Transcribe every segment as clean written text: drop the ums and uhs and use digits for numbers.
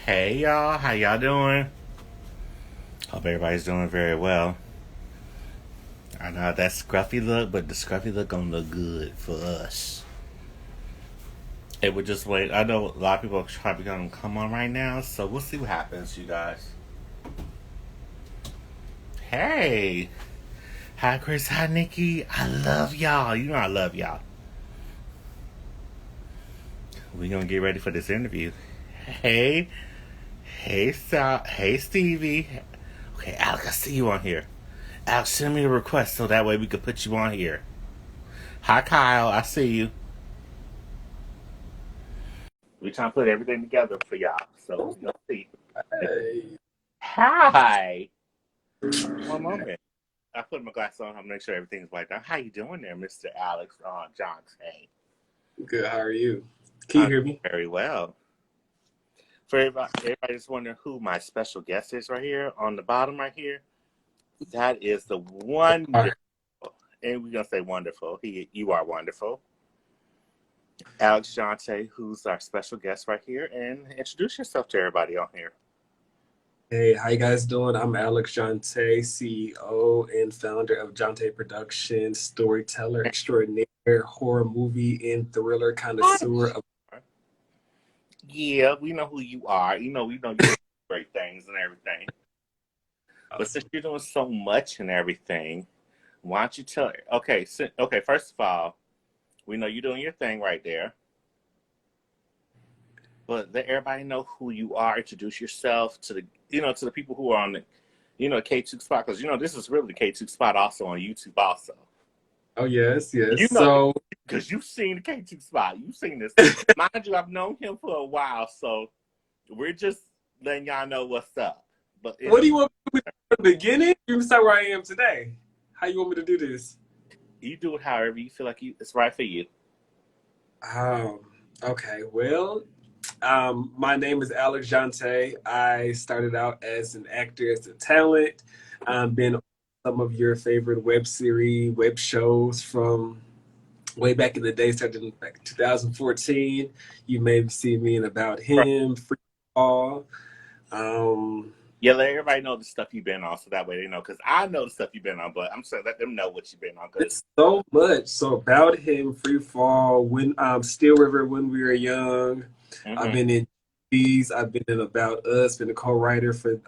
Hey y'all, how y'all doing? Hope everybody's doing very well. I know that scruffy look, but the scruffy look gonna look good for us. It would just wait. I know a lot of people are probably gonna come on right now, so we'll see what happens, you guys. Hey, hi Chris, hi Nikki. I love y'all. You know I love y'all. We gonna get ready for this interview. Hey, hey Sal, hey Stevie. Okay, Alex, I see you on here. Alex, send me a request so that way we can put you on here. Hi, Kyle. I see you. We trying to put everything together for y'all. So you'll see. Hey, Hi. One moment. I put my glasses on. I'll make sure everything's white now. How you doing there, Mr. Alex Janté? good. How are you? Can you I'm hear me? very well. For everybody just wondering who my special guest is right here on the bottom right here. That is the All wonderful, right. and we're gonna say wonderful. You are wonderful, Alex Janté, who's our special guest right here, and introduce yourself to everybody on here. Hey, how you guys doing? I'm Alex Janté, CEO and founder of Janté Productions, storyteller extraordinaire, horror movie and thriller connoisseur of. Yeah, we know who you are. We know you do great things and everything. But since you're doing so much and everything, why don't you tell? Okay. First of all, we know you're doing your thing right there. But let everybody know who you are. Introduce yourself to the people who are on the KTookes spot, because this is really the KTookes spot also on YouTube also. Oh, yes, yes. You know, So, because you've seen the K2 spot. You've seen this. Mind you, I've known him for a while, so we're just letting y'all know what's up. But what do you want me to do from the beginning? You start where I am today. How you want me to do this? you do it however you feel like it's right for you. Um, okay, well, my name is Alex Janté. I started out as an actor, as a talent. Been on some of your favorite web series, web shows from way back in the day, started in back in 2014. You may see me in About Him, Free Fall. Um, Yeah, let everybody know the stuff you've been on, so that way they know. Because I know the stuff you've been on, but I'm saying let them know what you've been on. Because it's so much. So About Him, Free Fall, when Still River, When We Were Young. I've mm-hmm. been in these. I've been in About Us. Been a co-writer for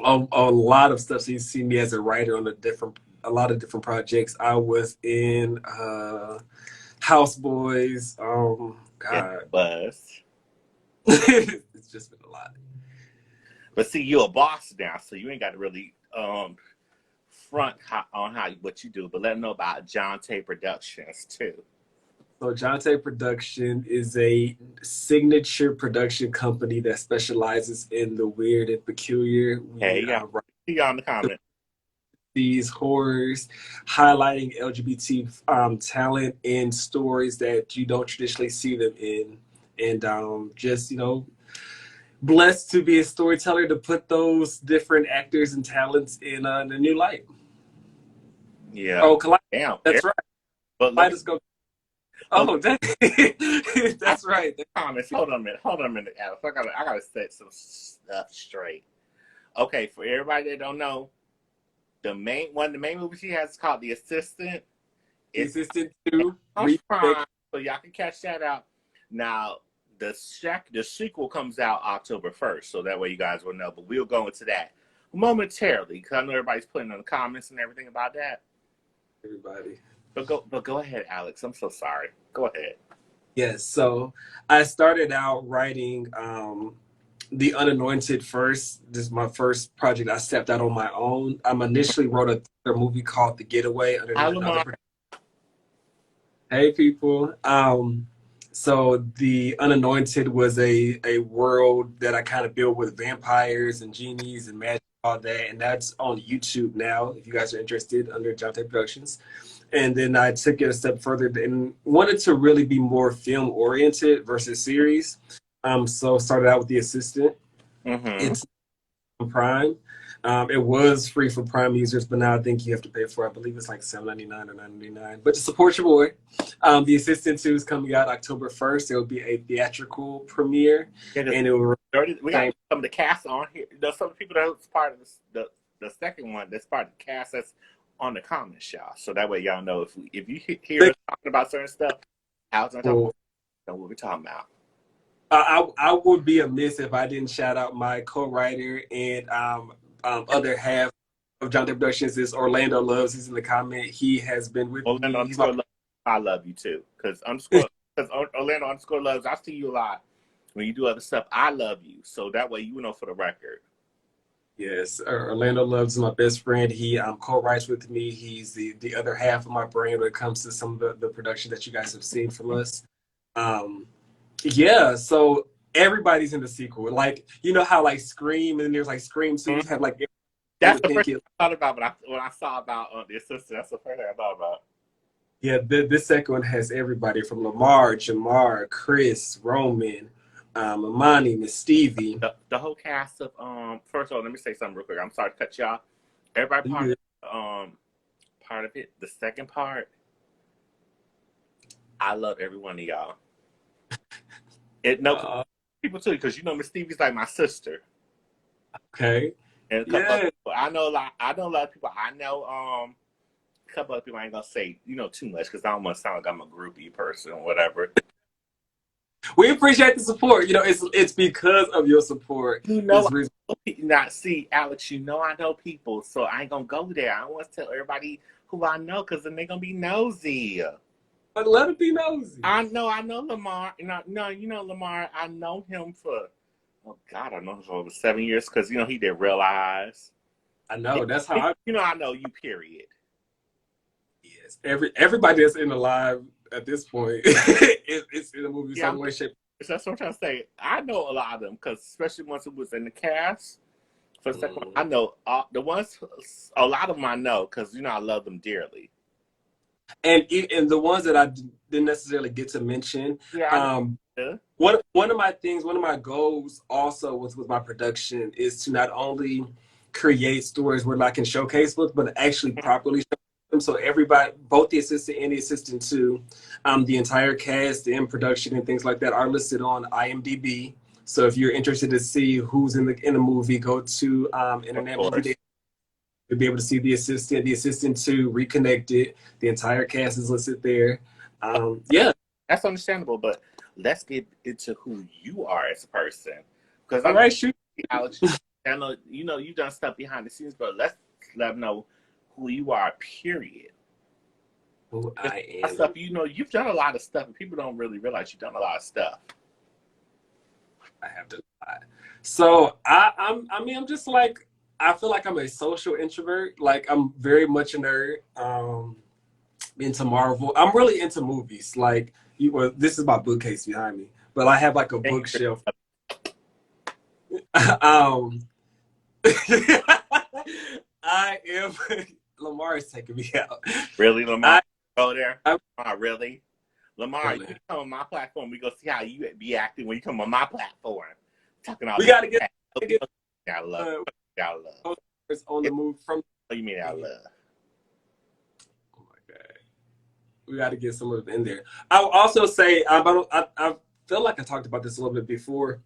a lot of stuff. So you see me as a writer on a lot of different projects. I was in Houseboys. It's God, buzz. it's just been a lot. But see, you're a boss now, so you ain't got to really front on what you do. But let them know about John Tay Productions too. So Jonte Production is a signature production company that specializes in the weird and peculiar. Hey, We yeah, write see y'all in the comment. these horrors, highlighting LGBT talent in stories that you don't traditionally see them in. And just, blessed to be a storyteller to put those different actors and talents in a new light. Yeah, Oh, damn. that's right. But let me. Kaleidoscope. But Oh, I that's right. comments. Hold on a minute. Hold on a minute, Alex. I gotta set some stuff straight. Okay, for everybody that don't know, the main movies he has is called The Assistant. The It's Assistant 2 on remake. Prime, so y'all can catch that out. Now the sequel comes out October 1st, so that way you guys will know. But we'll go into that momentarily because I know everybody's putting in the comments and everything about that. Everybody. But go ahead, Alex. I'm so sorry. Go ahead. Yes, so I started out writing The Unanointed first. This is my first project. I stepped out on my own. Initially wrote a movie called The Getaway Hi, underneath another Lamar. production. Hey, people. So The Unanointed was a world that I kind of built with vampires and genies and magic, all that, and that's on YouTube now. If you guys are interested, under Jonte Productions. And then I took it a step further and wanted to really be more film oriented versus series. So started out with The Assistant. Mm-hmm. It's on Prime. It was free for Prime users, but now I think you have to pay for, I believe it's like $7.99 or $9.99. But to support your boy, The Assistant 2 is coming out October 1st. It will be a theatrical premiere, Yeah, and it will we got some of the cast on here. There's some people that's part of the second one that's part of the cast that's on the comments, y'all. So that way y'all know if you hear us talking about certain stuff, Alex and know what we're talking about. I would be amiss if I didn't shout out my co-writer and other half of Janté Productions is Orlando Loves. He's in the comment. He has been with Orlando me. I love you too, because Orlando underscore loves. I see you a lot when you do other stuff. I love you, so that way you know for the record. Yes, Orlando Loves is my best friend. He co-writes with me. He's the other half of my brain when it comes to some of the production that you guys have seen from us. Yeah, so everybody's in the sequel. Like, you know how like Scream and there's like Scream 2 have like that's the first thing I thought about when I saw about The Assistant. That's the first thing I thought about. Yeah, this second one has everybody from Lamar, Jamar, Chris, Roman, Amani, Miss Stevie. The whole cast of first of all, let me say something real quick. I'm sorry to cut y'all. Everybody part of it. The second part, I love every one of y'all. People too, because you know Miss Stevie's like my sister. Okay. And a couple of people, I know a lot of people. I know a couple of people I ain't gonna say, too much because I don't want to sound like I'm a groupie person or whatever. We appreciate the support. It's because of your support. Not see, Alex, I know people, so I ain't gonna go there. I don't want to tell everybody who I know because then they're gonna be nosy. But let it be nosy. I know Lamar. Lamar, I know him for, oh God, I know him for over 7 years because, he did Realize. I know, that's how I know you, period. Yes, everybody that's in the live at this point, it's in the movie some way, shape. That's what I'm trying to say. I know a lot of them because especially once it was in the cast. For the second one, I know the ones, a lot of them I know because, I love them dearly. And the ones that I didn't necessarily get to mention, one of my goals also with my production is to not only create stories where I can showcase books, but actually properly show them. So everybody, both the assistant and the assistant 2, the entire cast, the in production and things like that are listed on IMDb. So if you're interested to see who's in the movie, go to Internet Movie Database. You'll be able to see the assistant 2, Reconnected. The entire cast is listed there. Yeah. That's understandable, but let's get into who you are as a person. Because all right, shoot. Alex, I know, you've done stuff behind the scenes, but let's let them know who you are, period. Who I am. Stuff, you've done a lot of stuff, and people don't really realize you've done a lot of stuff. I have to lie. So I'm just like, I feel like I'm a social introvert. Like I'm very much a nerd. Into Marvel. I'm really into movies. Like this is my bookcase behind me, but I have like a bookshelf. I am. Lamar is taking me out. Really, Lamar? Go there? Really? Lamar, you come on my platform. We go see how you be acting when you come on my platform. Talking all we gotta get. Gotta love. On the move from. Oh, you mean I love? Oh my God. We got to get some of it in there. I'll also say I feel like I talked about this a little bit before,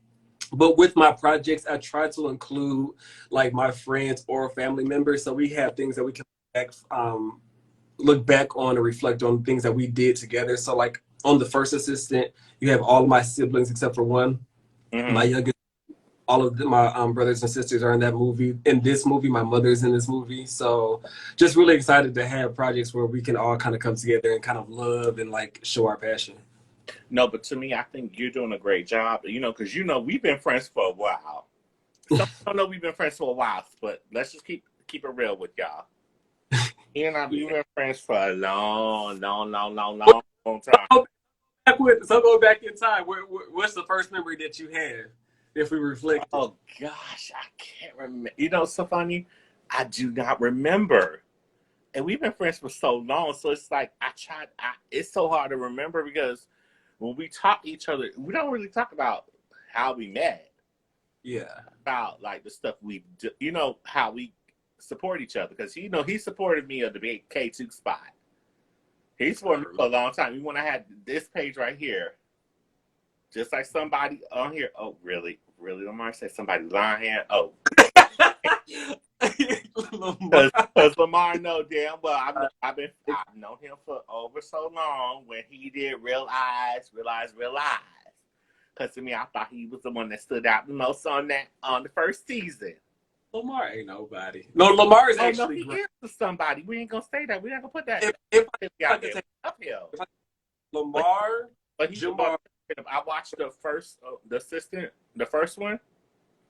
but with my projects, I try to include like my friends or family members, so we have things that we can look back on and reflect on things that we did together. So like on the first assistant, you have all of my siblings except for one. My youngest. All of my brothers and sisters are in that movie. In this movie, my mother's in this movie. So just really excited to have projects where we can all kind of come together and kind of love and like show our passion. No, but to me, I think you're doing a great job, because, we've been friends for a while. Some don't know we've been friends for a while, but let's just keep it real with y'all. We've been friends for a long time. So go back in time. What's the first memory that you have? If we reflect. Oh gosh, I can't remember. It's so funny. I do not remember. And we've been friends for so long, so it's like it's so hard to remember because when we talk to each other, we don't really talk about how we met. Yeah. about like the stuff we do, you know, how we support each other. Because, you know, he supported me at the big KTookes spot. He supported me for a long time. Even when I had this page right here, just like somebody on here. Oh, really? Really, Lamar said somebody lying here. Oh, Lamar. because Lamar know damn well I've known him for over so long. When he did realize. Because to me, I thought he was the one that stood out the most on the first season. Lamar ain't nobody. No, Lamar is no, actually he great. is somebody. We ain't gonna say that. We ain't gonna put that. If I out could there take uphill. Lamar, But he's Jamar. I watched the first, the first one.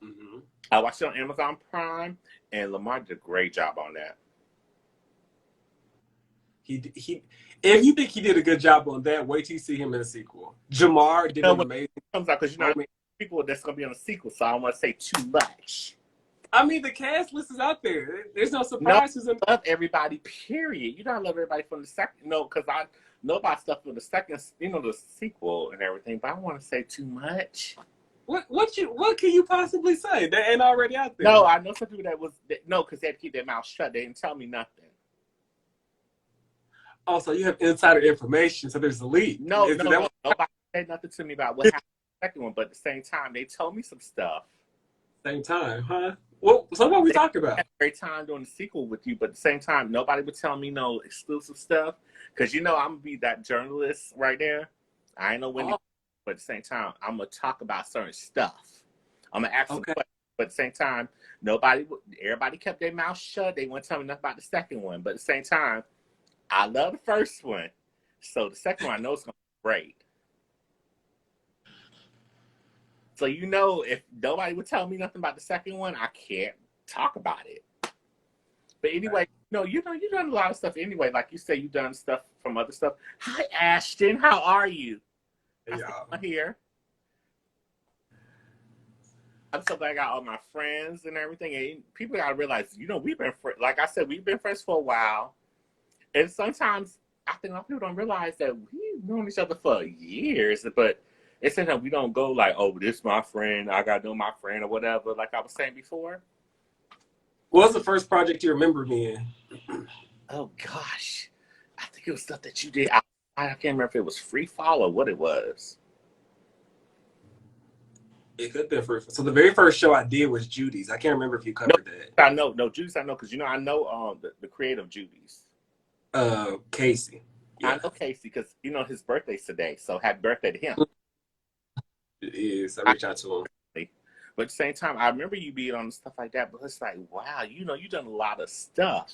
Mm-hmm. I watched it on Amazon Prime, and Lamar did a great job on that. He. If you think he did a good job on that, wait till you see him in the sequel. Jamar did an amazing. Comes out because you know people that's gonna be on the sequel, so I don't want to say too much. I mean, the cast list is out there. There's no surprises. I love everybody. Period. You know, I love everybody from the second. No, because I know about stuff from the second. You know, the sequel and everything. But I don't want to say too much. What can you possibly say that ain't already out there? No, I know some people because they had to keep their mouth shut. They didn't tell me nothing. Also, you have insider information, so there's a leak. No, nobody said nothing to me about what happened in the second one. But at the same time, they told me some stuff. Same time, huh? Well, so what we talking about? I had a great time doing the sequel with you, but at the same time, nobody would tell me no exclusive stuff. Because, you know, I'm going to be that journalist right there. I ain't know when, but at the same time, I'm going to talk about certain stuff. I'm going to ask some questions, but at the same time, everybody kept their mouth shut. They wouldn't tell me nothing about the second one. But at the same time, I love the first one. So the second one, I know it's going to be great. So, you know, if nobody would tell me nothing about the second one, I can't talk about it. But anyway, you've done a lot of stuff anyway. Like you say, you've done stuff from other stuff. Hi, Ashton. How are you? I'm here. I'm so glad I got all my friends and everything. And people got to realize, you know, like I said, we've been friends for a while. And sometimes I think a lot of people don't realize that we've known each other for years. But it's sometimes we don't go like, oh, this is my friend. I got to know my friend or whatever, like I was saying before. What was the first project you remember me in? Oh, gosh. I think it was stuff that you did. I can't remember if it was Free Fall or what it was. It could have been first. So the very first show I did was Judy's. I can't remember if you covered that. I know. No, Judy's I know because, you know, I know the creator of Judy's. Casey. Yeah. I know Casey because, you know, his birthday's today. So happy birthday to him. It is. I reach out to him. But at the same time, I remember you being on stuff like that. But it's like, wow, you know, you've done a lot of stuff.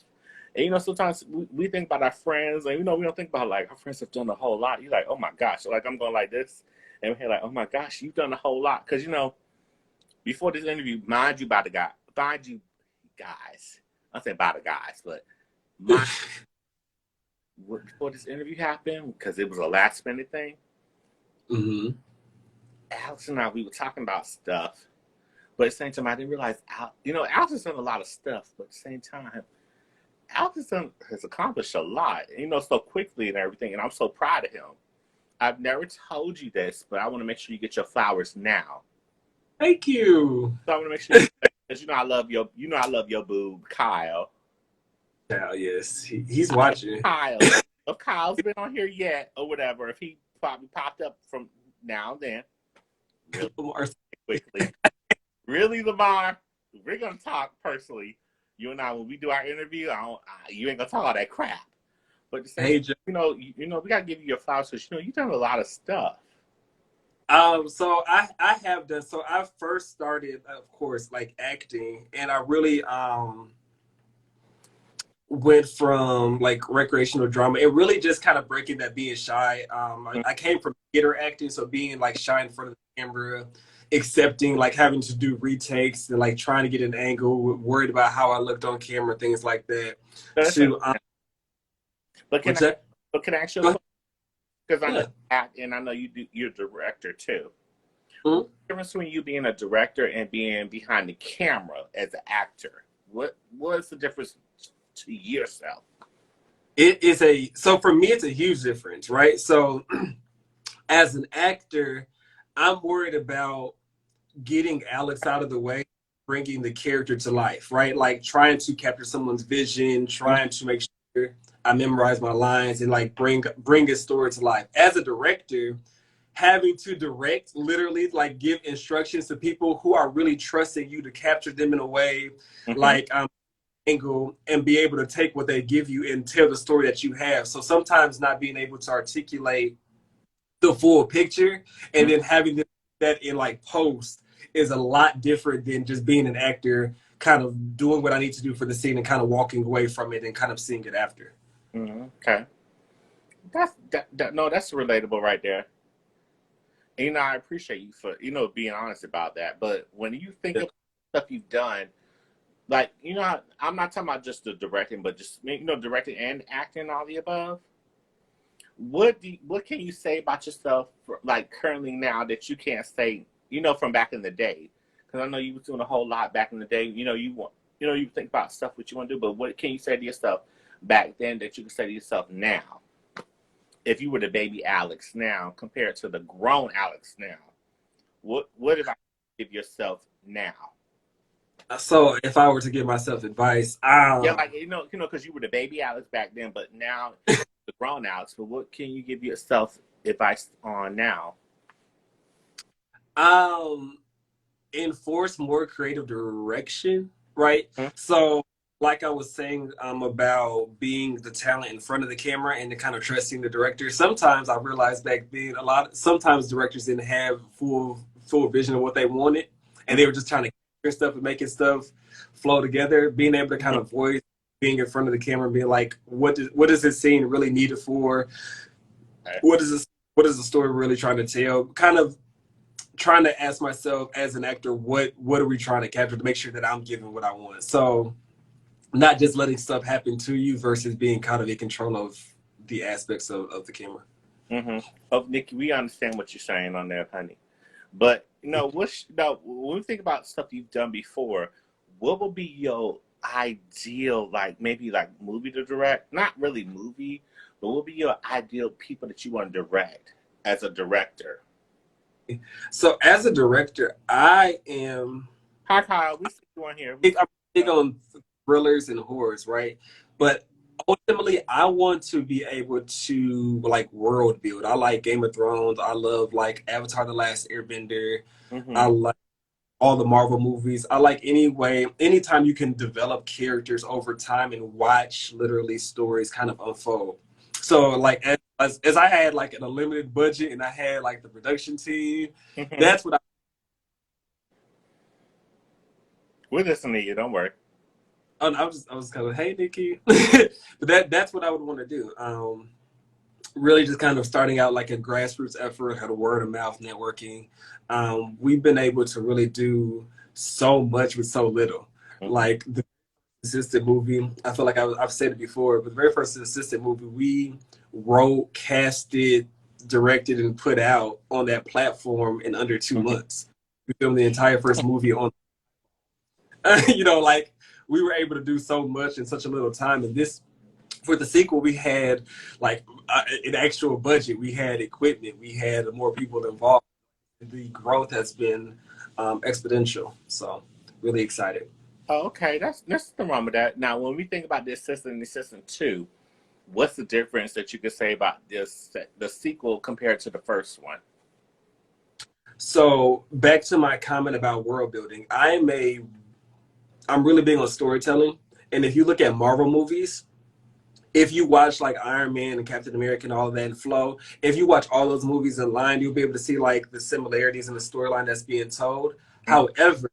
And, you know, sometimes we think about our friends. And, you know, we don't think about, like, our friends have done a whole lot. You're like, oh, my gosh. So, like, I'm going like this. And we're like, oh, my gosh, you've done a whole lot. Because, you know, before this interview, mind you, guys. I'll say by the guys. But before this interview happened, because it was a last-minute thing, Alex and I, we were talking about stuff. But at the same time, I didn't realize, Alex has done a lot of stuff. But at the same time, Alex has accomplished a lot, you know, so quickly and everything. And I'm so proud of him. I've never told you this, but I want to make sure you get your flowers now. Thank you. So I want to make sure, because I love your boo, Kyle. Yeah, yes, he's watching. Kyle, if Kyle's been on here yet or whatever, if he probably popped up from now and then, really quickly. Really, Lamar, we're gonna talk personally. You and I, when we do our interview, you ain't gonna talk all that crap. But the same, we gotta give you your flowers because you've done a lot of stuff. So I have done. So I first started, of course, like acting, and I really went from like recreational drama and really just kind of breaking that being shy. I came from theater acting, so being like shy in front of the camera, accepting like having to do retakes and like trying to get an angle, worried about how I looked on camera, things like that. But can I ask you? Because I know act, and I know you're a director too. What's the difference between you being a director and being behind the camera as an actor? What's the difference to yourself? So for me, it's a huge difference, right? So as an actor, I'm worried about getting Alex out of the way, bringing the character to life, right? Like trying to capture someone's vision, trying to make sure I memorize my lines and like bring a story to life. As a director, having to direct, literally like give instructions to people who are really trusting you to capture them in a way Mm-hmm. like angle and be able to take what they give you and tell the story that you have. So sometimes not being able to articulate the full picture and then having that in like post is a lot different than just being an actor kind of doing what I need to do for the scene and kind of walking away from it and kind of seeing it after. Mm-hmm. Okay. No, that's relatable right there. And, I appreciate you for being honest about that. But when you think Yeah. of stuff you've done, like I'm not talking about just the directing, but just directing and acting, all the above. What can you say about yourself, like currently now, that you can't say from back in the day? Because I know you were doing a whole lot back in the day. You think about stuff what you want to do, but what can you say to yourself back then that you can say to yourself now? If you were the baby Alex now compared to the grown Alex now, what if I give yourself now? So if I were to give myself advice, Yeah, like because you were the baby Alex back then, but now the grown Alex. But what can you give yourself advice on now? um enforce more creative direction, right? Hmm. So, like I was saying, about being the talent in front of the camera and the kind of trusting the director. Sometimes I realized back then, sometimes directors didn't have full vision of what they wanted, and they were just trying to capture stuff and making stuff flow together. Being able to kind of voice, being in front of the camera, and being like, what does this scene really need it for? What is the story really trying to tell? Kind of trying to ask myself as an actor, what are we trying to capture to make sure that I'm giving what I want. So not just letting stuff happen to you versus being kind of in control of the aspects of the camera. Mm-hmm. Oh, Nikki, we understand what you're saying on there, honey. But when we think about stuff you've done before, what would be your ideal, like maybe like movie to direct? Not really movie, but what would be your ideal people that you want to direct as a director? So as a director, I am Hi, Kyle. We see you on here. I'm big on thrillers and horrors, right? But ultimately, I want to be able to like world build. I like Game of Thrones. I love like Avatar: The Last Airbender. I Mm-hmm. like all the Marvel movies. I like anytime you can develop characters over time and watch literally stories kind of unfold. So like as I had like an unlimited budget and I had like the production team, Mm-hmm. that's what We're listening to you. Don't worry. I was kind of, hey Nikki, but that's what I would want to do. Really just kind of starting out like a grassroots effort, had a word of mouth networking. We've been able to really do so much with so little. Mm-hmm. Like the assistant movie, I feel like I've said it before, but the very first assistant movie we wrote, casted, directed, and put out on that platform in under 2 months. We filmed the entire first movie on, like we were able to do so much in such a little time. And this, for the sequel, we had like an actual budget, we had equipment, we had more people involved. The growth has been exponential. So really excited. Oh, okay. That's nothing wrong with that. Now, when we think about the assistant and the assistant two, what's the difference that you could say about the sequel compared to the first one? So back to my comment about world building, I'm really big on storytelling. And if you look at Marvel movies, if you watch like Iron Man and Captain America and all of that and Flow, if you watch all those movies in line, you'll be able to see like the similarities in the storyline that's being told. However,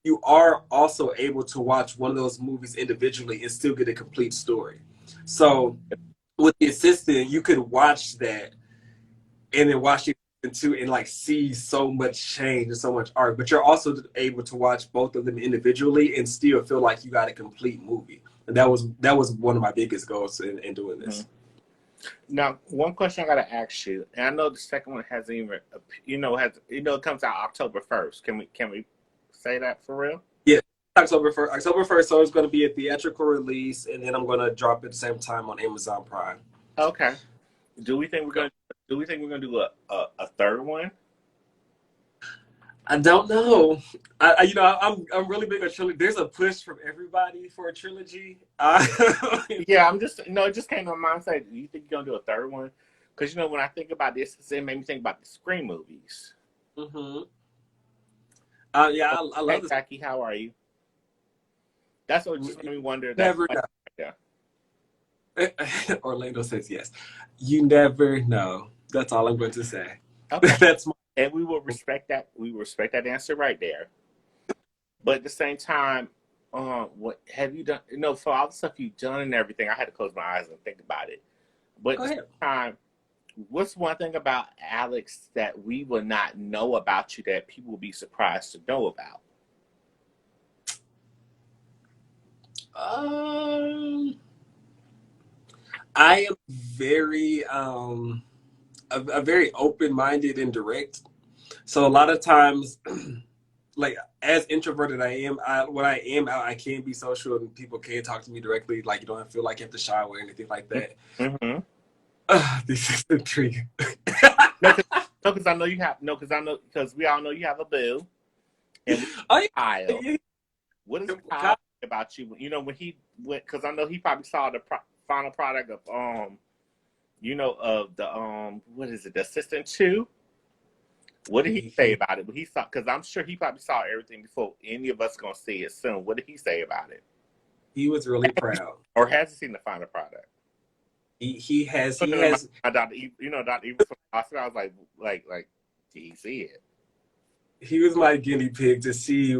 you are also able to watch one of those movies individually and still get a complete story. So with the assistant, you could watch that and then watch it into and like see so much change and so much art. But you're also able to watch both of them individually and still feel like you got a complete movie. And that was one of my biggest goals in doing Mm-hmm. this. Now, one question I gotta ask you, and I know the second one hasn't even, it comes out October 1st. Can we say that for real? Yeah, October 1st. October 1st, so it's going to be a theatrical release, and then I'm going to drop it at the same time on Amazon Prime. Okay. Do we think we're gonna do a third one? I don't know. I'm really big on trilogy. There's a push from everybody for a trilogy. Yeah, I'm just it just came to my mind. Say, do you think you're gonna do a third one? Because when I think about this, it made me think about the Scream movies. hmm yeah, I Hey, love this. Jackie, how are you? That's what just made me wonder. That's Never like, yeah. know. Orlando says yes. You never know. That's all I'm going to say. Okay, That's my. and we will respect that. We will respect that answer right there. But at the same time, what have you done? For all the stuff you've done and everything, I had to close my eyes and think about it. But at Go the ahead. same time, what's one thing about Alex that we will not know about you that people will be surprised to know about? Um, I am a very open-minded and direct. So a lot of times, like as introverted I can be social and people can talk to me directly. Like you don't feel like you have to shy away or anything like that. Mm-hmm. This is intriguing. No, because I know you have. No, because I know because we all know you have a boo, and we Oh Kyle. yeah, What is Kyle yeah. about you? When he went, because I know he probably saw the final product of of the what is it, the assistant two? What did he say about it? When he saw, because I'm sure he probably saw everything before any of us gonna see it soon. What did he say about it? He was really proud. Or has he seen the final product? He has My Dr. Dr. Evil from the hospital. I was like, did he see it? he was my guinea pig to see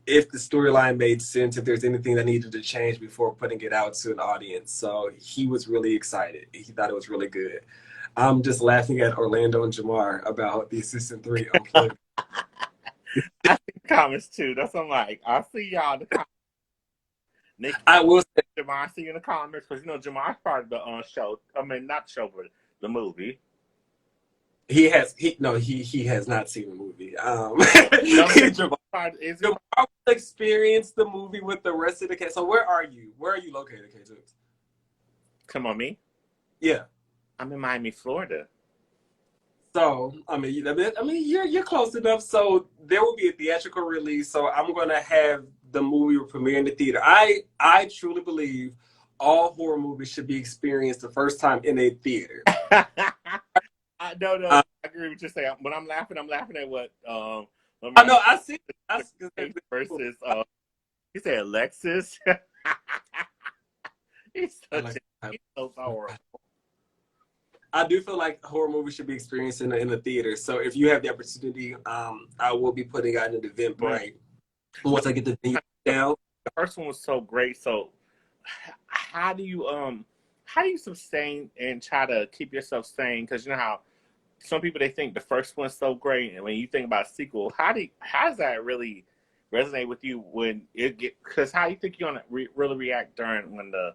if the storyline made sense, if there's anything that needed to change before putting it out to an audience. So he was really excited. He thought it was really good. I'm just laughing at Orlando and Jamar about the Assistant 3 Unplugged. I see the comments too. That's what I'm like. I see y'all in the comments. Nikki, I will say Jamar, I see you in the comments because Jamar's part of the show. I mean, not show, but the movie. he has not seen the movie. No, is he? Jamar will experience the movie with the rest of the cast. So where are you? Where are you located, KTookes? Come on, me. Yeah. I'm in Miami, Florida. So you're close enough. So there will be a theatrical release. So I'm gonna have the movie premiere in the theater. I truly believe all horror movies should be experienced the first time in a theater. No, Uh, I agree with you saying. When I'm laughing at what I know I see. versus he said Alexis. he's such he's so horrible. I do feel like horror movies should be experienced in the theater. So if you have the opportunity, I will be putting out an Eventbrite once I get the venue down. The first one was so great. So how do you sustain and try to keep yourself sane? Because you know how some people they think the first one's so great, and when you think about a sequel, how does that really resonate with you when it get? Because how you think you're gonna really react during when the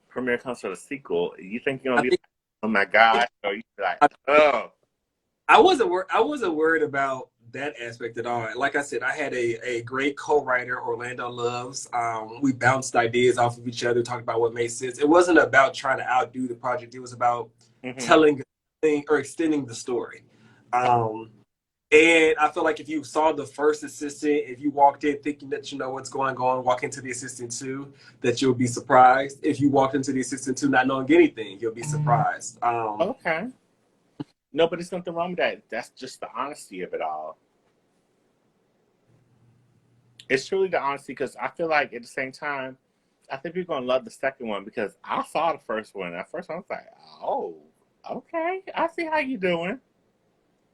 premiere comes for the sequel? You think you're gonna be like, oh my gosh, or you be like, oh. I wasn't worried about that aspect at all. Like I said, I had a great co-writer, Orlando Loves. We bounced ideas off of each other, talked about what made sense. It wasn't about trying to outdo the project. It was about telling or extending the story. And I feel like if you saw the first assistant, if you walked in thinking that you know what's going on, walk into the assistant two, that you'll be surprised. If you walked into the assistant two not knowing anything, you'll be surprised. Okay. No, but there's nothing wrong with that. That's just the honesty of it all. It's truly the honesty because I feel like at the same time, I think people are gonna love the second one because I saw the first one. At first, I was like, "Oh, okay, I see how you doing."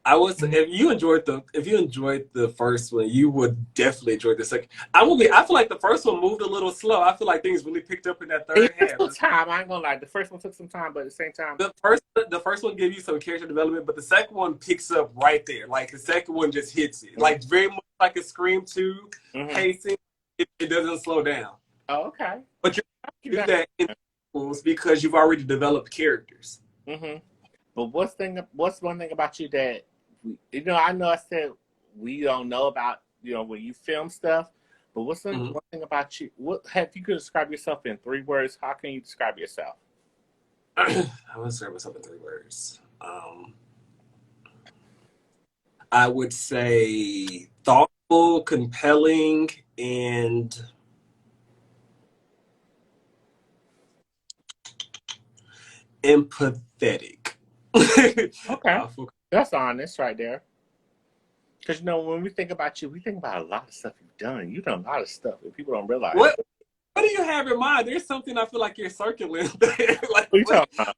If you enjoyed the first one, you would definitely enjoy the second. I feel like the first one moved a little slow. I feel like things really picked up in that third It took half. some time. I ain't gonna lie. The first one took some time, but at the same time, The first one gave you some character development, but the second one picks up right there. Like the second one just hits it. Like very much like a Scream 2 pacing. It doesn't slow down. Oh, okay. But you do that in sequels because you've already developed characters. But what's one thing about you that I know I said we don't know about when you film stuff, but what's one thing about you? If you could describe yourself in 3 words, how can you describe yourself? I would describe myself in 3 words. I would say thoughtful, compelling, and empathetic. Okay. Thoughtful. That's honest right there. Because, when we think about you, we think about a lot of stuff you've done. You've done a lot of stuff that people don't realize. What do you have in mind? There's something I feel like you're circling there. Like, What are you talking about?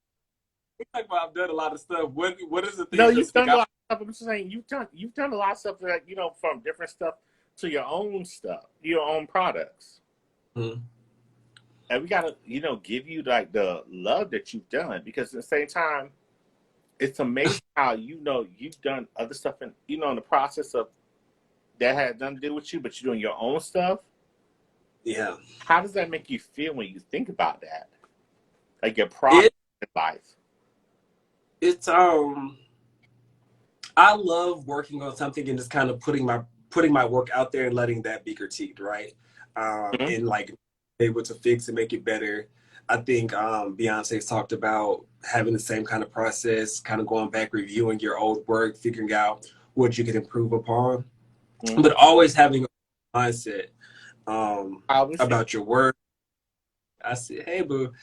you talk about I've done a lot of stuff. What is the thing No, that you've stick done a out? lot of stuff. I'm just saying you've done a lot of stuff that, from different stuff to your own stuff, your own products. Mm-hmm. And we gotta, give you like the love that you've done, because at the same time, it's amazing how you've done other stuff and in the process of that had nothing to do with you, but you're doing your own stuff. Yeah. How does that make you feel when you think about that? Like your progress in life. It's I love working on something and just kind of putting my work out there and letting that be critiqued, right? Mm-hmm. And like able to fix and make it better. I think Beyonce's talked about having the same kind of process, kind of going back, reviewing your old work, figuring out what you could improve upon, Mm-hmm. but always having a mindset about your work. I said, hey, boo.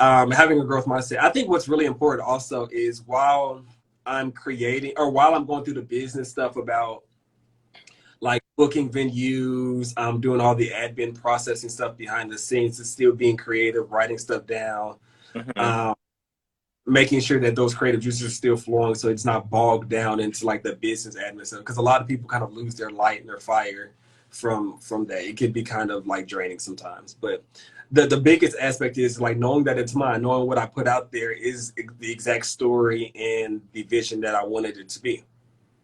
Having a growth mindset. I think what's really important also is while I'm creating or while I'm going through the business stuff about like booking venues, doing all the admin processing stuff behind the scenes, is still being creative, writing stuff down, Mm-hmm. making sure that those creative juices are still flowing so it's not bogged down into like the business admin stuff. Because a lot of people kind of lose their light and their fire from that. It could be kind of like draining sometimes. But the biggest aspect is like knowing that it's mine, knowing what I put out there is the exact story and the vision that I wanted it to be.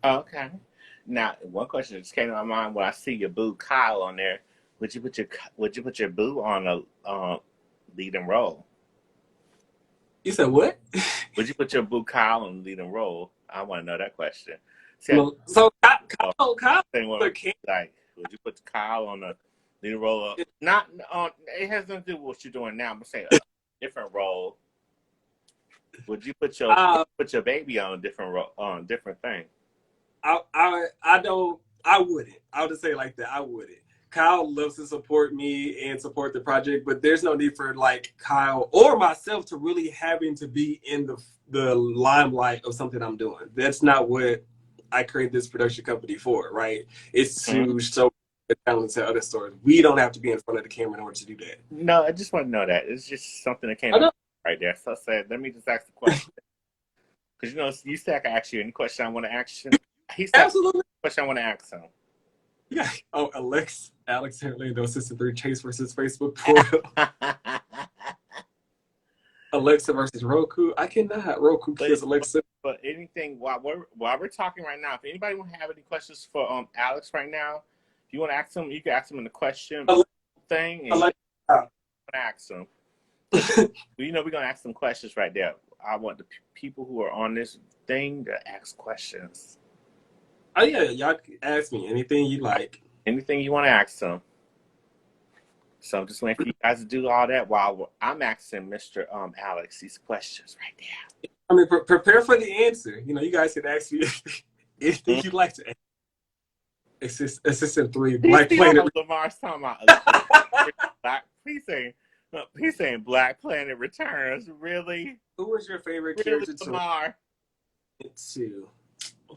Okay. Now, one question that just came to my mind when I see your boo Kyle on there. Would you put your boo on a leading role? You said what? Would you put your boo Kyle on the leading role? I want to know that question. See, So Kyle, like, would you put Kyle on the leading role? Not on. It has nothing to do with what you're doing now. I'm saying a different role. Would you put your baby on a different role, on a different thing? I don't. I wouldn't. I would just say it like that. I wouldn't. Kyle loves to support me and support the project, but there's no need for like Kyle or myself to really having to be in the limelight of something I'm doing. That's not what I created this production company for, right? It's to show the talent to other stores. We don't have to be in front of the camera in order to do that. No, I just want to know that. It's just something that came up right there. So I said, let me just ask the question. Because, you said I can ask you any question I want to ask you. He said, absolutely. Question I want to ask him. Yeah. Oh, Alex Orlando, Assistant 3, Chase versus Facebook portal. Alexa versus Roku. I cannot. Roku kills Alexa. But anything while we're talking right now, if anybody want to have any questions for Alex right now, if you want to ask him, you can ask him in the question thing. And ask him. We're gonna ask some questions right there. I want the people who are on this thing to ask questions. Oh yeah, y'all ask me anything you like. Anything you want to ask them. So I'm just waiting for you guys to do all that while I'm asking Mr. Alex these questions right there. I mean, prepare for the answer. You guys can ask me anything you'd like to ask. Assistant 3, Black Planet. Lamar's talking about he's saying Black Planet Returns. Really? Who was your favorite character to write?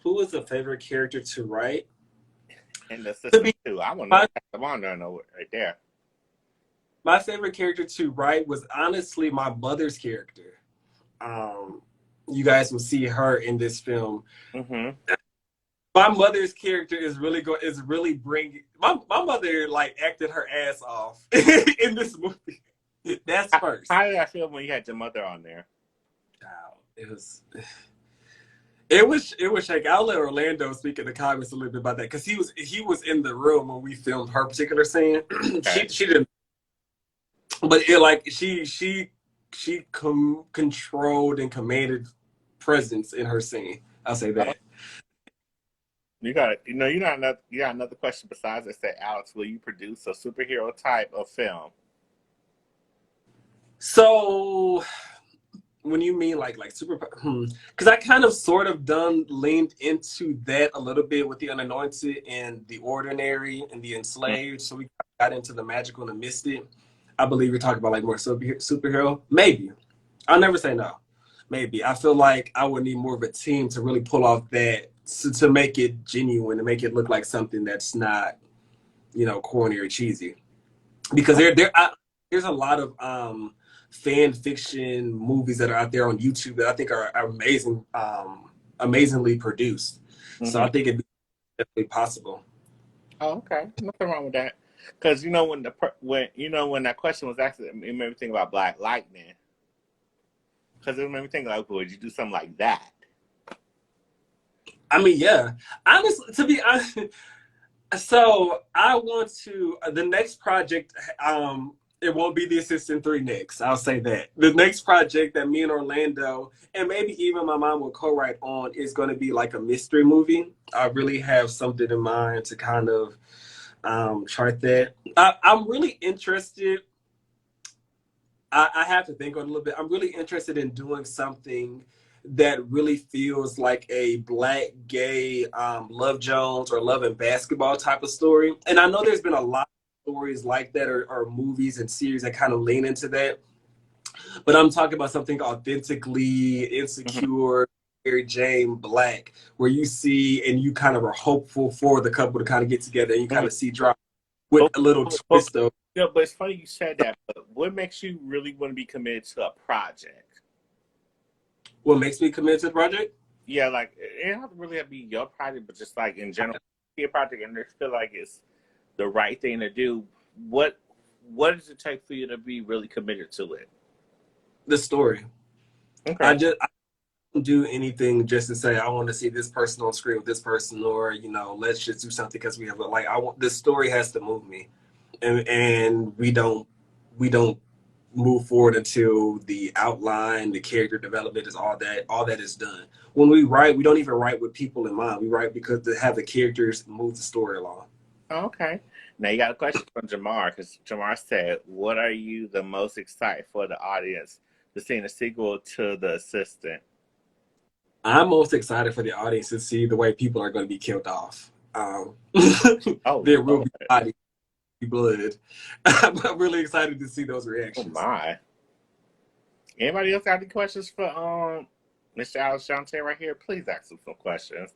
Who was the favorite character to write? And the Assistant 2. I want to know right there. My favorite character to write was honestly my mother's character. You guys will see her in this film. Mm-hmm. My mother's character is really bringing. My mother like acted her ass off in this movie. That's first. How did I feel when you had your mother on there? Wow, it was shaky. I'll let Orlando speak in the comments a little bit about that because he was in the room when we filmed her particular scene. Okay. She didn't, but it like she controlled and commanded presence in her scene. I'll say that. You got another question besides that. Say, Alex, will you produce a superhero type of film? So when you mean like super, because I kind of sort of done leaned into that a little bit with the unanointed and the ordinary and the enslaved. So we got into the magical and the mystic. I believe you're talking about like more superhero. Maybe. I'll never say no. Maybe. I feel like I would need more of a team to really pull off that to make it genuine, to make it look like something that's not, corny or cheesy. Because there's a lot of fan fiction movies that are out there on YouTube that I think are amazing, amazingly produced. So Mm-hmm. I think it'd be definitely possible. Oh, okay. Nothing wrong with that. Because you know when that question was asked, it made me think about Black Lightning. Because it made me think like, would you do something like that? I mean, yeah. Honestly, to be honest, so I want to the next project. It won't be the Assistant 3 next. I'll say that the next project that me and Orlando and maybe even my mom will co-write on is going to be like a mystery movie. I really have something in mind to kind of chart that. I'm really interested. I have to think on it a little bit. I'm really interested in doing something that really feels like a black gay Love Jones or Love and Basketball type of story. And I know there's been a lot of stories like that or movies and series that kind of lean into that. But I'm talking about something authentically Mm-hmm. insecure, Mary Jane Black, where you see and you kind of are hopeful for the couple to kind of get together and you kind Mm-hmm. of see drama with But, a little but, twist of but it's funny you said that. But what makes you really want to be committed to a project? what makes me commit to the project. Yeah, like it doesn't have to really have to be your project, but just like in general, be a project and just feel like it's the right thing to do. What what does it take for you to be really committed to it? The story. Okay. I don't do anything just to say I want to see this person on screen with this person, or let's just do something because we have like I want this story has to move me, and we don't move forward until the outline, the character development is all that is done. When we write, we don't even write with people in mind. We write because to have the characters move the story along. Okay. Now you got a question from Jamar because Jamar said, "What are you the most excited for the audience to see in the sequel to The Assistant?" I'm most excited for the audience to see the way people are going to be killed off. Oh There will Lord. be bodies, blood. I'm really excited to see those Oh reactions. my. Anybody else got any questions for Mr. Alex Janté right here? Please ask him some questions.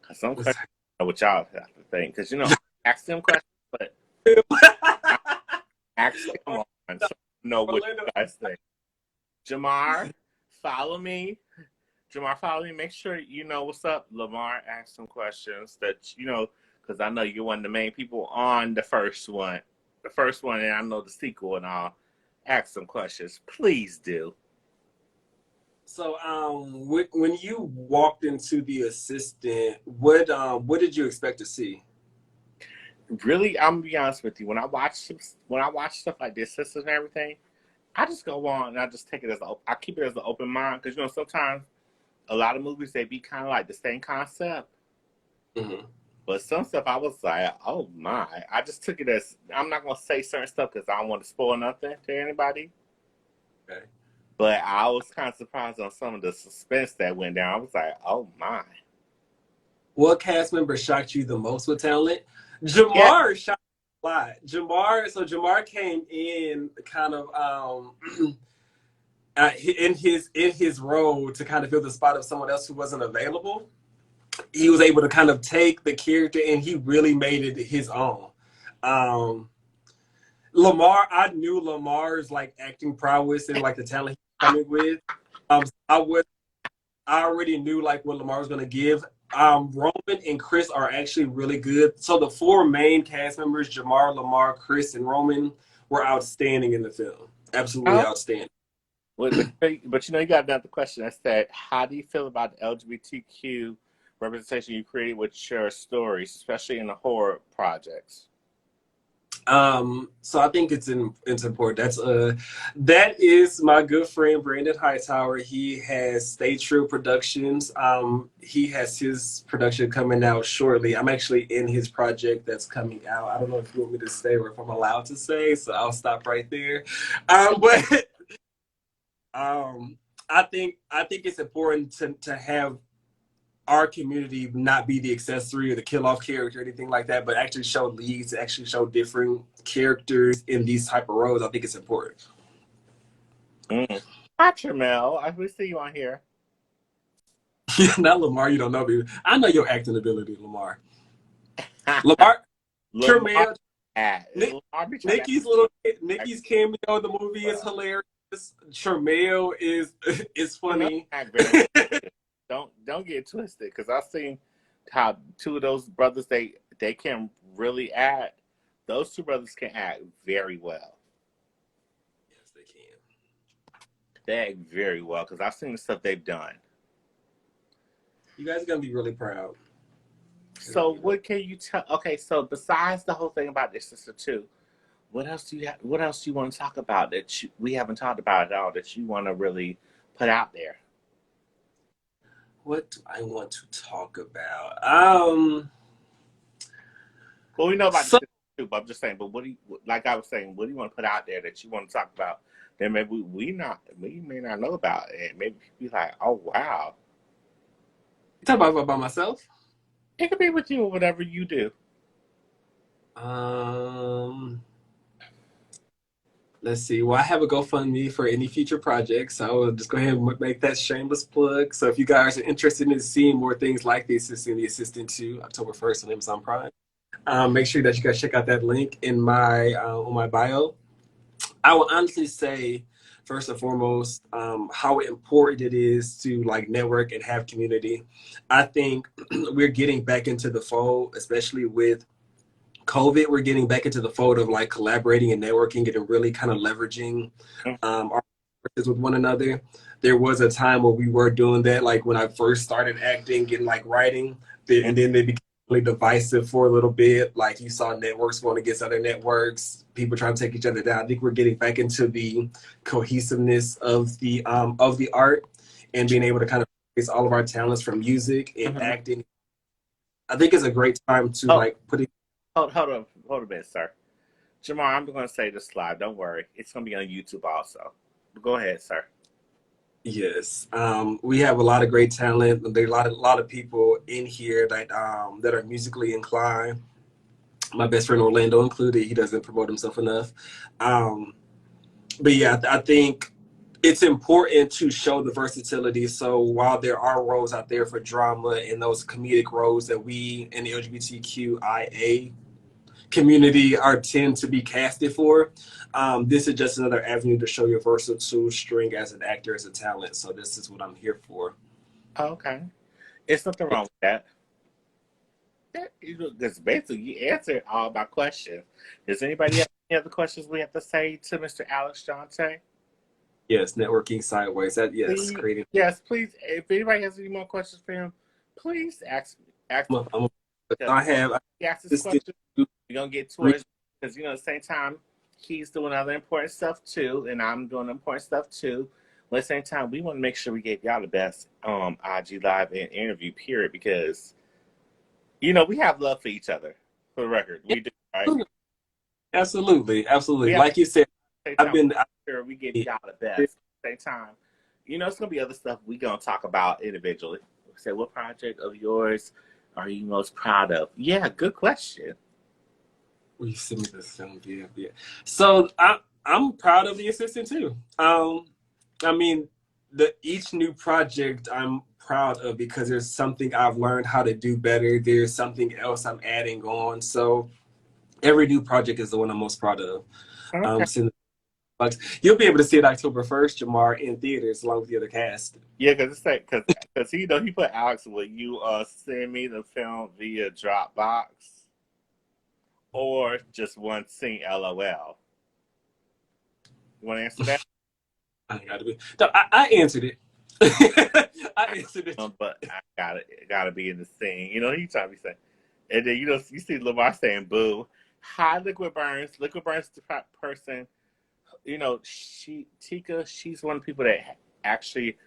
Cause some questions I know what y'all have to think. Cause I ask them questions, but I ask him on so I know what Orlando, you guys think. Jamar, follow me. Jamar, follow me. Make sure you know what's up. Lamar, ask some questions that because I know you're one of the main people on the first one. The first one, and I know the sequel and all. Ask some questions. Please do. so when you walked into the assistant, what did you expect to see? Really, I'm gonna be honest with you. When I watch stuff like this, sisters and everything, I just go on and I just take it I keep it as an open mind because sometimes a lot of movies they be kind of like the same concept, Hmm. but some stuff I was like, oh my! I just took it as I'm not gonna say certain stuff because I don't want to spoil nothing to anybody. Okay. But I was kind of surprised on some of the suspense that went down. I was like, oh my! What cast member shocked you the most with talent? Yeah. Jamar shocked a lot. Jamar came in kind of in his role to kind of fill the spot of someone else who wasn't available. He was able to kind of take the character and he really made it his own. Um, Lamar, I knew Lamar's like acting prowess and like the talent he's coming with. I already knew like what Lamar was gonna give. Roman and Chris are actually really good. So the four main cast members, Jamar, Lamar, Chris, and Roman, were outstanding in the film. Absolutely Oh, outstanding. but you got another question. That said, how do you feel about the LGBTQ representation you created with your stories, especially in the horror projects? So I think it's important. That is my good friend Brandon Hightower. He has Stay True Productions. He has his production coming out shortly. I'm actually in his project that's coming out. I don't know if you want me to say or if I'm allowed to say, so I'll stop right there. But um, I think it's important to have our community not be the accessory or the kill off character or anything like that, but actually show leads, actually show different characters in these type of roles. I think it's important. Mm. Hi, Tramel. We see you on here. Not Lamar, you don't know me. I know your acting ability, Lamar. Lamar, Lamar, Tremaine, Nikki's cameo in the movie is hilarious. Tremaine is funny. Don't get twisted, because I've seen how two of those brothers they can really act. Those two brothers can act very well. Yes, they can. They act very well, because I've seen the stuff they've done. You guys are gonna be really proud. So what can you tell? Okay, so besides the whole thing about this sister too, what else do you what else do you want to talk about that we haven't talked about at all that you want to really put out there? What do I want to talk about? Well, we know about the sister too, but I'm just saying. But what do you, like I was saying, what do you want to put out there that you want to talk about that maybe we may not know about, and maybe people be like, oh wow. You talk about myself? It could be with you or whatever you do. Let's see. Well, I have a GoFundMe for any future projects, so I will just go ahead and make that shameless plug. So if you guys are interested in seeing more things like The Assistant 2, October 1st on Amazon Prime, make sure that you guys check out that link in my on my bio. I will honestly say, first and foremost, how important it is to like network and have community. I think we're getting back into the fold, especially with COVID. We're getting back into the fold of like collaborating and networking and really kind of leveraging our resources with one another. There was a time where we were doing that, like when I first started acting and like writing, and then they became really divisive for a little bit. Like you saw networks going against other networks, people trying to take each other down. I think we're getting back into the cohesiveness of the art and being able to kind of face all of our talents from music and acting. I think it's a great time to like put it. Hold a minute, sir. Jamar, I'm going to say this live. Don't worry. It's going to be on YouTube also. Go ahead, sir. Yes, we have a lot of great talent. There are a lot of people in here that that are musically inclined. My best friend Orlando included. He doesn't promote himself enough. But yeah, I think it's important to show the versatility. So while there are roles out there for drama and those comedic roles that we in the LGBTQIA community are tend to be casted for, this is just another avenue to show your versatile string as an actor, as a talent. So this is what I'm here for. Okay. It's nothing wrong with that. Because basically you answered all my questions. Does anybody have any other questions we have to say to Mr. Alex Janté? Yes, networking sideways. That yes, please, creating. Yes, please. If anybody has any more questions for him, please ask. I have. Ask this question. We're gonna get towards because at the same time he's doing other important stuff too, and I'm doing important stuff too. But at the same time, we want to make sure we give y'all the best IG live and interview period because we have love for each other. For the record, we do, right? Absolutely. Like you said, I'm sure we give y'all the best. At the same time, it's gonna be other stuff we gonna talk about individually. Say, what project of yours are you most proud of? Yeah, good question. Will you send me the film? Yeah. So I'm proud of The Assistant too. I mean, each new project I'm proud of because there's something I've learned how to do better. There's something else I'm adding on. So every new project is the one I'm most proud of. Okay. You'll be able to see it October 1st, Jamar, in theaters along with the other cast. Yeah, because he put Alex, will you send me the film via Dropbox or just one scene LOL? You want to answer that? I answered it. I answered it. But I gotta be in the scene. He trying to be saying, and then you see Lamar saying boo. Hi, Liquid Burns. Liquid Burns is the person. Tika, she's one of the people that actually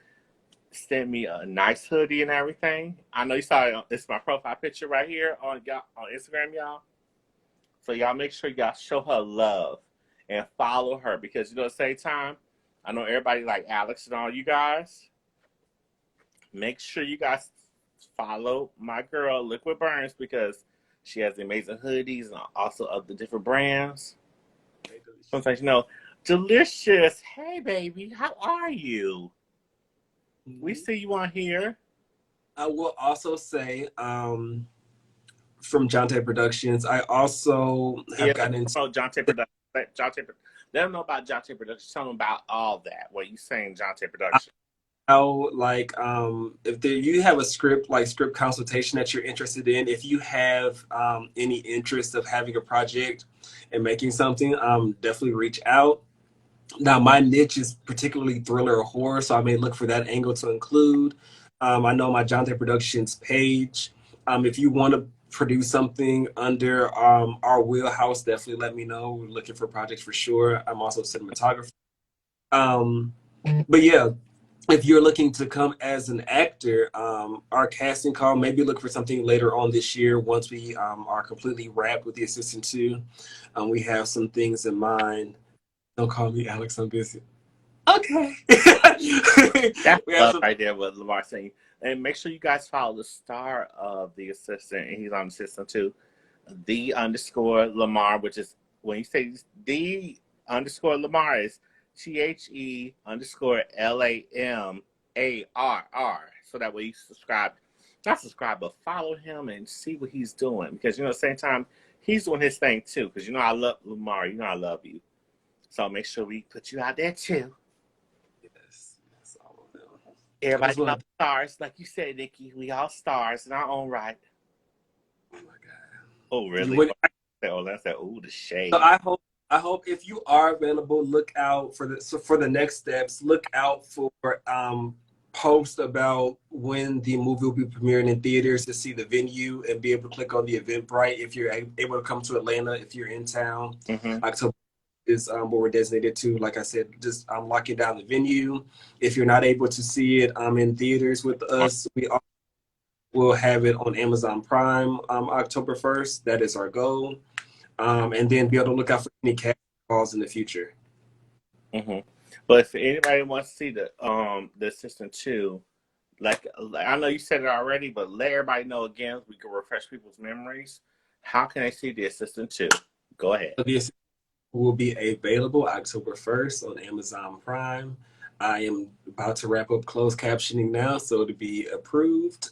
sent me a nice hoodie and everything. I know you saw it. It's my profile picture right here on Instagram, y'all. So y'all make sure y'all show her love and follow her because at the same time, I know everybody like Alex and all you guys. Make sure you guys follow my girl Liquid Burns because she has the amazing hoodies and also of the different brands. Sometimes delicious. Hey baby, how are you? We see you on here. I will also say, from Janté Productions, I also have gotten into Janté Productions. Let them know about Janté Productions. Tell them about all that. What you saying, Janté Productions? how, like, if you have a script, like script consultation that you're interested in, if you have any interest of having a project and making something, definitely reach out. Now, my niche is particularly thriller or horror, so I may look for that angle to include. I know my Jonte Productions page. If you want to produce something under our wheelhouse, definitely let me know. We're looking for projects for sure. I'm also a cinematographer. Um, but yeah, if you're looking to come as an actor, our casting call, maybe look for something later on this year once we are completely wrapped with the assistant two. We have some things in mind. Don't call me Alex, I'm busy. Okay. That's We have love some. right there, what Lamar saying. And make sure you guys follow the star of the assistant, and he's on the assistant too. The underscore Lamar, which is when you say the underscore Lamar is THE underscore LAMARR. So that way you subscribe, not subscribe, but follow him and see what he's doing. Because at the same time, he's doing his thing too. Because I love Lamar, I love you. So make sure we put you out there too. Yes, all of them. Everybody loves stars, like you said, Nikki. We all stars in our own right. Oh my God. Oh, really? That's that. Oh, the shade. So I hope if you are available, look out for the next steps. Look out for post about when the movie will be premiering in theaters to see the venue and be able to click on the Eventbrite if you're able to come to Atlanta if you're in town. October is what we're designated to. Like I said, just locking down the venue. If you're not able to see it in theaters with us, we'll have it on Amazon Prime October 1st. That is our goal. And then be able to look out for any cast calls in the future. But if anybody wants to see the assistant too, like I know you said it already, but let everybody know again, we can refresh people's memories. How can they see the assistant too? Go ahead. So the assistant will be available October 1st on Amazon Prime. I am about to wrap up closed captioning now, so to be approved.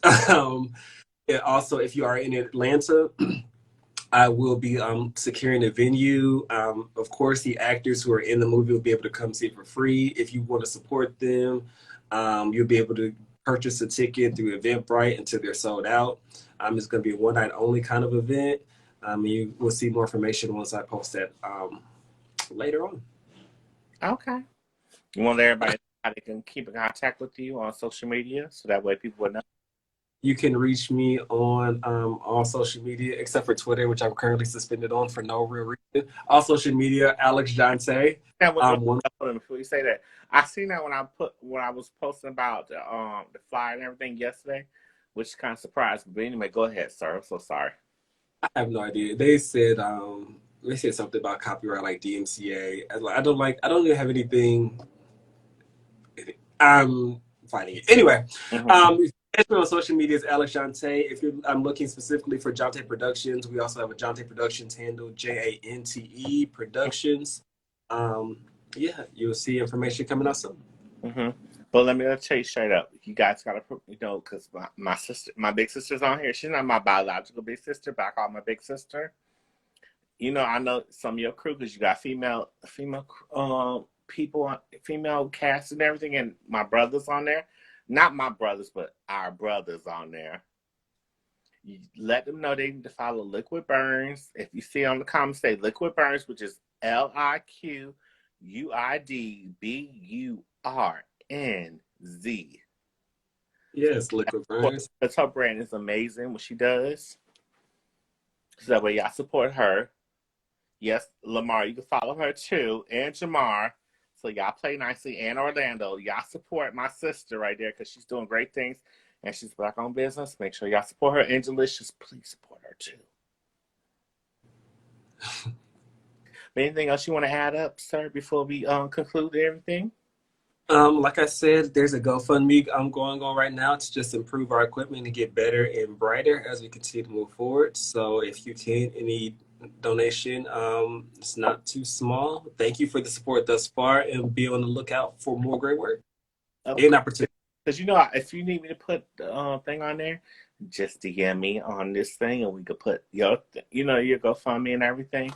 Also, if you are in Atlanta, I will be securing a venue. Of course, the actors who are in the movie will be able to come see it for free. If you want to support them, you'll be able to purchase a ticket through Eventbrite until they're sold out. It's going to be a one night only kind of event. You will see more information once I post that later on. Okay. You want everybody how they can keep in contact with you on social media, so that way people will know. You can reach me on all social media except for Twitter, which I'm currently suspended on for no real reason. All social media, Alex Janté. Before you say that, I seen that when I was posting about the flyer and everything yesterday, which kind of surprised me. But anyway, go ahead, sir. I'm so sorry. I have no idea. They said something about copyright like DMCA. I don't even have anything. I'm fighting it. Anyway, on social media is Alex Janté. If I'm looking specifically for Janté Productions, we also have a Janté Productions handle, JANTE Productions. Yeah, you'll see information coming out soon. But let me tell you straight up, you guys gotta, because my sister, my big sister's on here. She's not my biological big sister, but I call her my big sister. I know some of your crew because you got female people, female cast and everything, and my brothers on there. Not my brothers, but our brothers on there. You let them know they need to follow Liquid Burns. If you see on the comments, say Liquid Burns, which is LIQUIDBURNZ. Yes, Liquid Burns. Because her brand is amazing, what she does. So that way y'all support her. Yes, Lamar, you can follow her too, and Jamar. So y'all play nicely, and Orlando. Y'all support my sister right there because she's doing great things, and she's Black-owned business. Make sure y'all support her. And Delicious, please support her too. Anything else you want to add up, sir, before we conclude everything? Like I said, there's a GoFundMe I'm going on right now to just improve our equipment and get better and brighter as we continue to move forward. So if you can, any donation, it's not too small. Thank you for the support thus far, and be on the lookout for more great work Of and course. opportunity. Because if you need me to put the thing on there, just DM me on this thing, and we could put your GoFundMe and everything.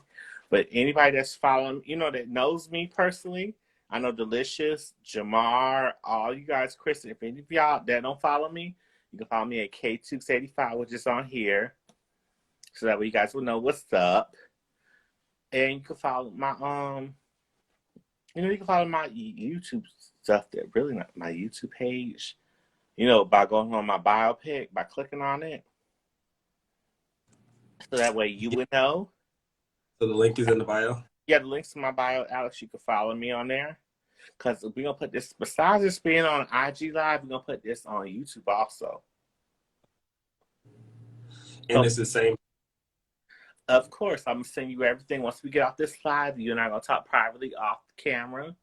But anybody that's following, that knows me personally, I know Delicious, Jamar, all you guys, Kristen. If any of y'all that don't follow me, you can follow me at KTookes85, which is on here, so that way you guys will know what's up. And you can follow you can follow my YouTube stuff. That really not my YouTube page. By going on my bio pic, by clicking on it. So that way you would know. So the link is in the bio. Yeah, the links to my bio, Alex, you can follow me on there. Because we're going to put this, besides this being on IG Live, we're going to put this on YouTube also. And So, it's the same. of course, I'm going to send you everything. Once we get off this live, you and I are going to talk privately off the camera.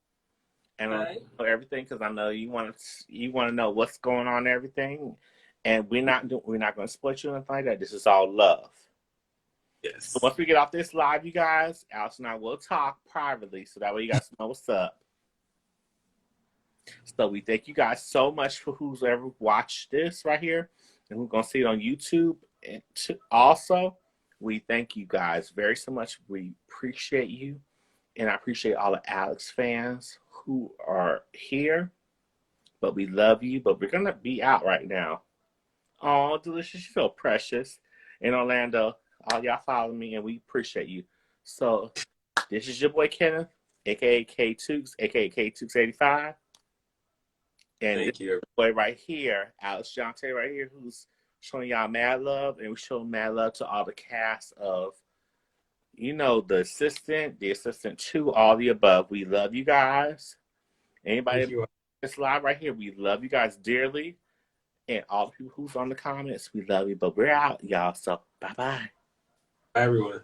And I'll know everything, because I know you want to know what's going on and everything. And we're not going to split you or anything like that. This is all love. Yes. So once we get off this live, you guys, Alex and I will talk privately, so that way you guys know what's up. So we thank you guys so much for who's ever watched this right here, and we're gonna see it on YouTube. And also, we thank you guys very so much. We appreciate you, and I appreciate all the Alex fans who are here. But we love you. But we're gonna be out right now. Oh, Delicious, you so precious. In Orlando, all y'all follow me, and we appreciate you. So this is your boy Kenneth, aka KTookes, aka KTookes85. And Thank this you. boy right here, Alex Janté right here, who's showing y'all mad love, and we show mad love to all the cast of, the assistant to all the above. We love you guys. Anybody that's live right here, we love you guys dearly. And all the people who's on the comments, we love you. But we're out, y'all. So bye-bye. Bye, everyone.